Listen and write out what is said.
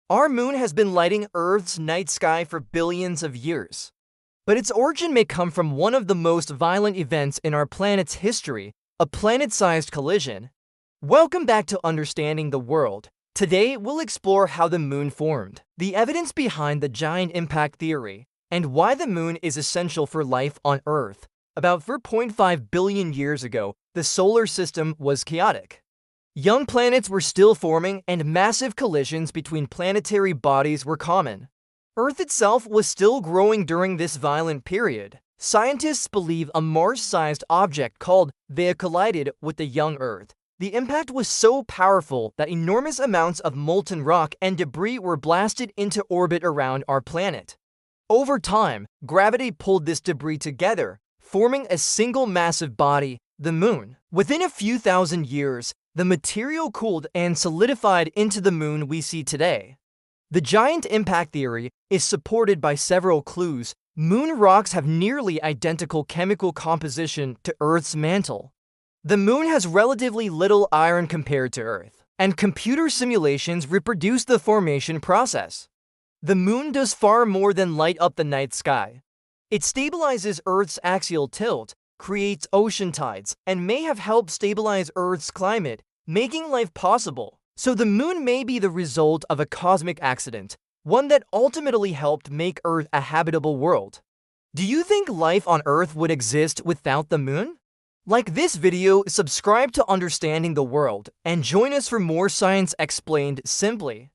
Our moon has been lighting Earth's night sky for billions of years. But its origin may come from one of the most violent events in our planet's history, a planet-sized collision. Welcome back to Understanding the World. Today, we'll explore how the moon formed, the evidence behind the giant impact theory, and why the moon is essential for life on Earth. About 4.5 billion years ago, the solar system was chaotic. Young planets were still forming, and massive collisions between planetary bodies were common. Earth itself was still growing during this violent period. Scientists believe a Mars-sized object called Theia collided with the young Earth. The impact was so powerful that enormous amounts of molten rock and debris were blasted into orbit around our planet. Over time, gravity pulled this debris together, forming a single massive body, the moon. Within a few thousand years, the material cooled and solidified into the moon we see today. The giant impact theory is supported by several clues. Moon rocks have nearly identical chemical composition to Earth's mantle. The moon has relatively little iron compared to Earth, and computer simulations reproduce the formation process. The moon does far more than light up the night sky. It stabilizes Earth's axial tilt, creates ocean tides, and may have helped stabilize Earth's climate, making life possible. So the moon may be the result of a cosmic accident, one that ultimately helped make Earth a habitable world. Do you think life on Earth would exist without the moon? Like this video, subscribe to Understanding the World, and join us for more science explained simply.